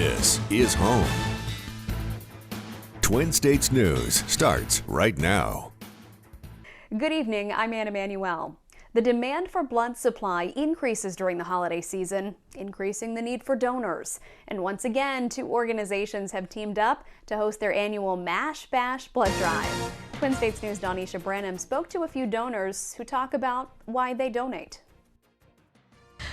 This is home. Twin States News starts right now. Good evening, I'm Anna Manuel. The demand for blood supply increases during the holiday season, increasing the need for donors. And once again, two organizations have teamed up to host their annual Mash Bash blood drive. Twin States News' Donisha Branham spoke to a few donors who talk about why they donate.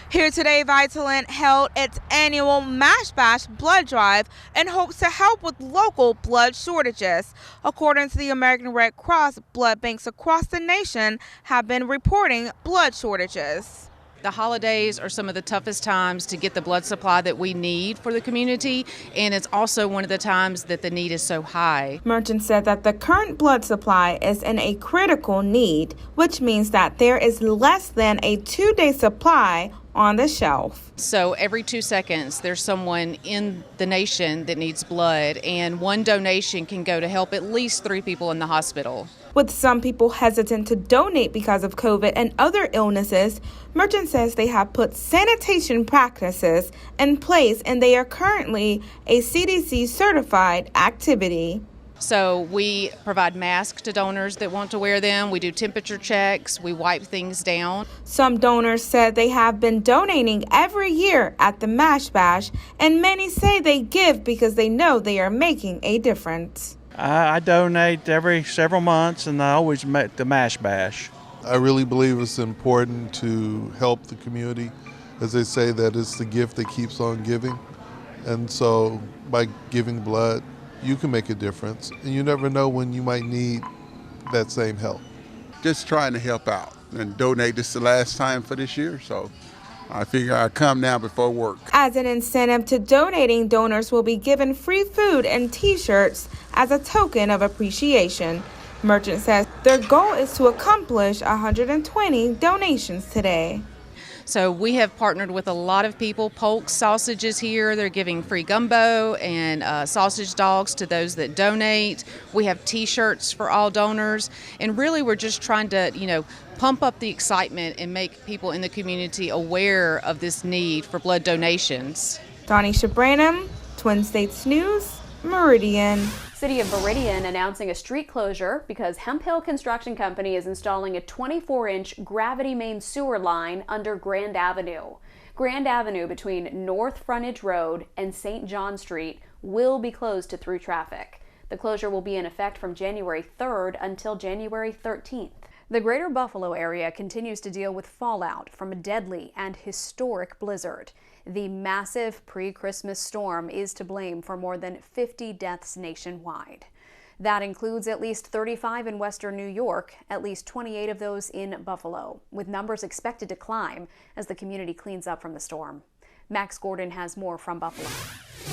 Here today, Vitalant held its annual Mash Bash blood drive in hopes to help with local blood shortages. According to the American Red Cross, blood banks across the nation have been reporting blood shortages. The holidays are some of the toughest times to get the blood supply that we need for the community, and it's also one of the times that the need is so high. Merchant said that the current blood supply is in a critical need, which means that there is less than a 2-day supply on the shelf. So every 2 seconds, there's someone in the nation that needs blood, and one donation can go to help at least 3 people in the hospital. With some people hesitant to donate because of COVID and other illnesses, Merchant says they have put sanitation practices in place and they are currently a CDC certified activity. So we provide masks to donors that want to wear them. We do temperature checks. We wipe things down. Some donors said they have been donating every year at the Mash Bash, and many say they give because they know they are making a difference. I donate every several months, and I always make the Mash Bash. I really believe it's important to help the community. As they say, that it's the gift that keeps on giving. And so by giving blood, you can make a difference. And you never know when you might need that same help. Just trying to help out and donate. This is the last time for this year, so I figure I'd come now before work. As an incentive to donating, donors will be given free food and T-shirts as a token of appreciation. Merchant says their goal is to accomplish 120 donations today. So we have partnered with a lot of people. Polk Sausages here, they're giving free gumbo and sausage dogs to those that donate. We have T-shirts for all donors. And really we're just trying to, pump up the excitement and make people in the community aware of this need for blood donations. Donisha Branham, Twin States News, Meridian. City of Meridian announcing a street closure because Hemp Hill Construction Company is installing a 24-inch gravity main sewer line under Grand Avenue. Grand Avenue between North Frontage Road and St. John Street will be closed to through traffic. The closure will be in effect from January 3rd until January 13th. The greater Buffalo area continues to deal with fallout from a deadly and historic blizzard. The massive pre-Christmas storm is to blame for more than 50 deaths nationwide. That includes at least 35 in western New York, at least 28 of those in Buffalo, with numbers expected to climb as the community cleans up from the storm. Max Gordon has more from Buffalo.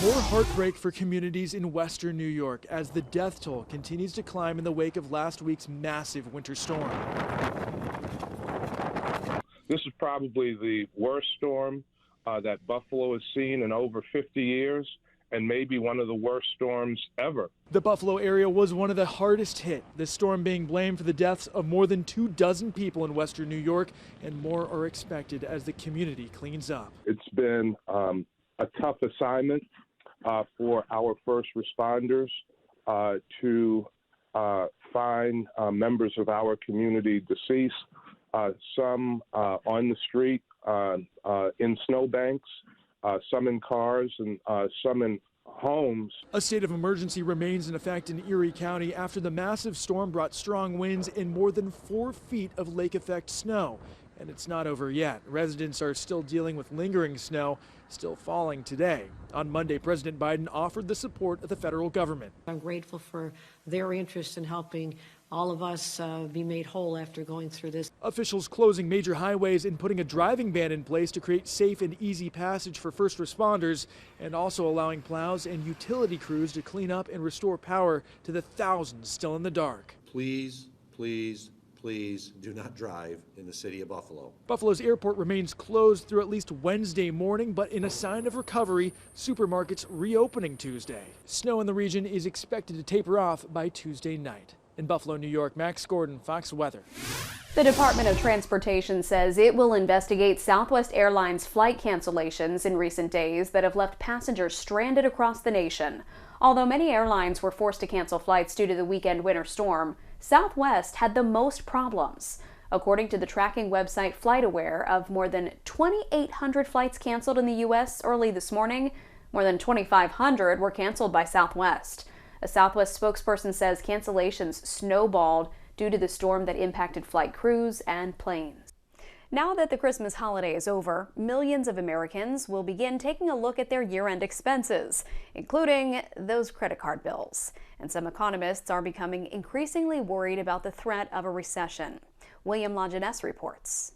More heartbreak for communities in western New York as the death toll continues to climb in the wake of last week's massive winter storm. This is probably the worst storm that Buffalo has seen in over 50 years, and maybe one of the worst storms ever. The Buffalo area was one of the hardest hit, this storm being blamed for the deaths of more than 24 people in western New York, and more are expected as the community cleans up. It's been a tough assignment for our first responders to find members of our community deceased, some on the street, in snowbanks, some in cars, and some in homes. A state of emergency remains in effect in Erie County after the massive storm brought strong winds and more than 4 feet of lake effect snow. And it's not over yet. Residents are still dealing with lingering snow still falling today. On Monday, President Biden offered the support of the federal government. I'm grateful for their interest in helping all of us be made whole after going through this. Officials closing major highways and putting a driving ban in place to create safe and easy passage for first responders, and also allowing plows and utility crews to clean up and restore power to the thousands still in the dark. Please, please, please do not drive in the city of Buffalo. Buffalo's airport remains closed through at least Wednesday morning, but in a sign of recovery, supermarkets reopening Tuesday. Snow in the region is expected to taper off by Tuesday night. In Buffalo, New York, Max Gordon, Fox Weather. The Department of Transportation says it will investigate Southwest Airlines flight cancellations in recent days that have left passengers stranded across the nation. Although many airlines were forced to cancel flights due to the weekend winter storm, Southwest had the most problems. According to the tracking website FlightAware, of more than 2,800 flights canceled in the U.S. early this morning, more than 2,500 were canceled by Southwest. A Southwest spokesperson says cancellations snowballed due to the storm that impacted flight crews and planes. Now that the Christmas holiday is over, millions of Americans will begin taking a look at their year-end expenses, including those credit card bills. And some economists are becoming increasingly worried about the threat of a recession. William Lajeunesse reports.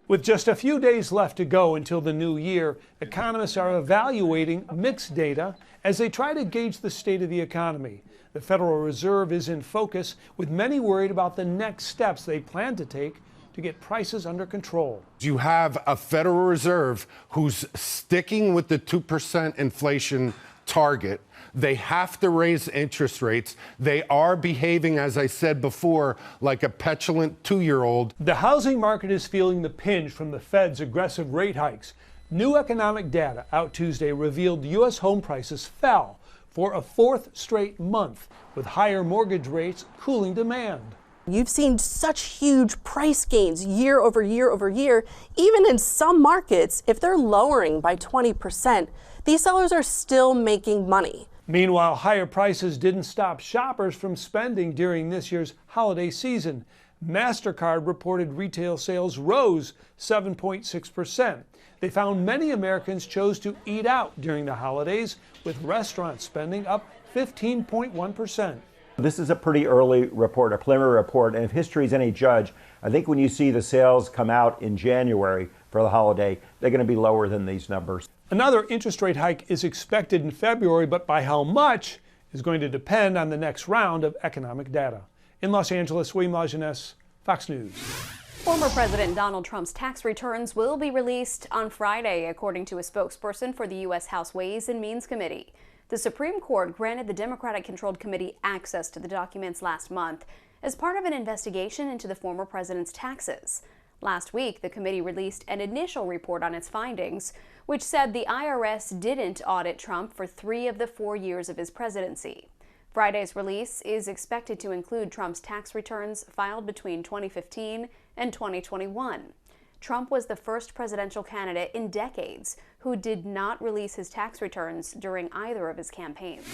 With just a few days left to go until the new year, economists are evaluating mixed data as they try to gauge the state of the economy. The Federal Reserve is in focus, with many worried about the next steps they plan to take to get prices under control. You have a Federal Reserve who's sticking with the 2% inflation target. They have to raise interest rates. They are behaving, as I said before, like a petulant 2-year-old. The housing market is feeling the pinch from the Fed's aggressive rate hikes. New economic data out Tuesday revealed U.S. home prices fell for a fourth straight month, with higher mortgage rates cooling demand. You've seen such huge price gains year over year over year. Even in some markets, if they're lowering by 20%, these sellers are still making money. Meanwhile, higher prices didn't stop shoppers from spending during this year's holiday season. MasterCard reported retail sales rose 7.6%. They found many Americans chose to eat out during the holidays, with restaurant spending up 15.1%. This is a pretty early report, a preliminary report, and if history is any judge, I think when you see the sales come out in January for the holiday, they're going to be lower than these numbers. Another interest rate hike is expected in February, but by how much is going to depend on the next round of economic data. In Los Angeles, William Lajeunesse, Fox News. Former President Donald Trump's tax returns will be released on Friday, according to a spokesperson for the U.S. House Ways and Means Committee. The Supreme Court granted the Democratic-controlled committee access to the documents last month as part of an investigation into the former president's taxes. Last week, the committee released an initial report on its findings, which said the IRS didn't audit Trump for 3 of the 4 years of his presidency. Friday's release is expected to include Trump's tax returns filed between 2015 and 2021. Trump was the first presidential candidate in decades who did not release his tax returns during either of his campaigns.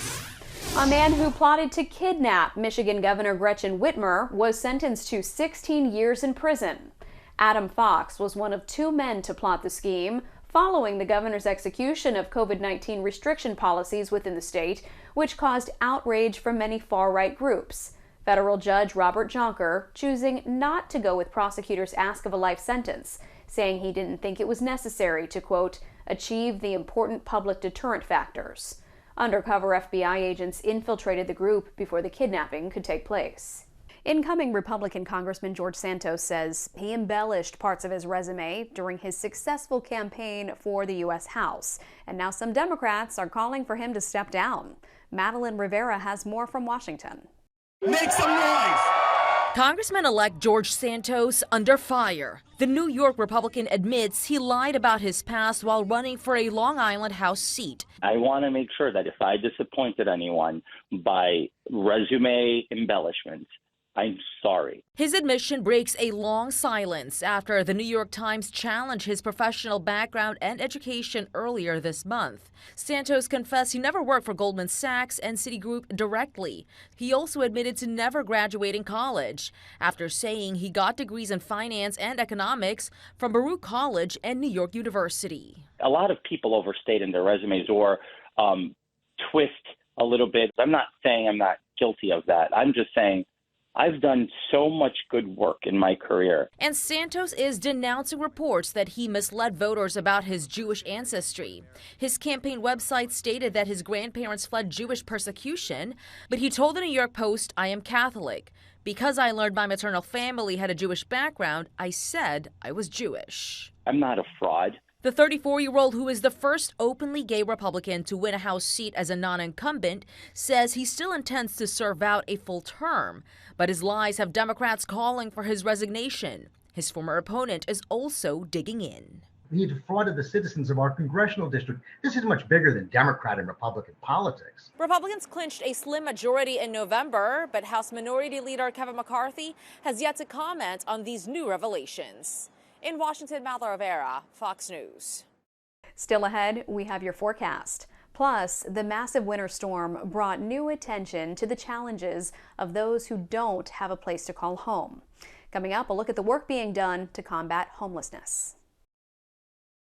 A man who plotted to kidnap Michigan Governor Gretchen Whitmer was sentenced to 16 years in prison. Adam Fox was one of 2 men to plot the scheme following the governor's execution of COVID-19 restriction policies within the state, which caused outrage from many far-right groups. Federal Judge Robert Jonker choosing not to go with prosecutors' ask of a life sentence, saying he didn't think it was necessary to, quote, achieve the important public deterrent factors. Undercover FBI agents infiltrated the group before the kidnapping could take place. Incoming Republican Congressman George Santos says he embellished parts of his resume during his successful campaign for the U.S. House, and now some Democrats are calling for him to step down. Madeline Rivera has more from Washington. Make some noise! Congressman-elect George Santos under fire. The New York Republican admits he lied about his past while running for a Long Island House seat. I want to make sure that if I disappointed anyone by resume embellishments, I'm sorry. His admission breaks a long silence after the New York Times challenged his professional background and education earlier this month. Santos confessed he never worked for Goldman Sachs and Citigroup directly. He also admitted to never graduating college, after saying he got degrees in finance and economics from Baruch College and New York University. A lot of people overstate in their resumes or twist a little bit. I'm not saying I'm not guilty of that. I'm just saying I've done so much good work in my career. And Santos is denouncing reports that he misled voters about his Jewish ancestry. His campaign website stated that his grandparents fled Jewish persecution, but he told the New York Post, "I am Catholic. Because I learned my maternal family had a Jewish background, I said I was Jewish." I'm not a fraud. The 34-year-old, who is the first openly gay Republican to win a House seat as a non-incumbent, says he still intends to serve out a full term, but his lies have Democrats calling for his resignation. His former opponent is also digging in. He defrauded the citizens of our congressional district. This is much bigger than Democrat and Republican politics. Republicans clinched a slim majority in November, but House Minority Leader Kevin McCarthy has yet to comment on these new revelations. In Washington, Mallory Rivera, Fox News. Still ahead, we have your forecast. Plus, the massive winter storm brought new attention to the challenges of those who don't have a place to call home. Coming up, a look at the work being done to combat homelessness.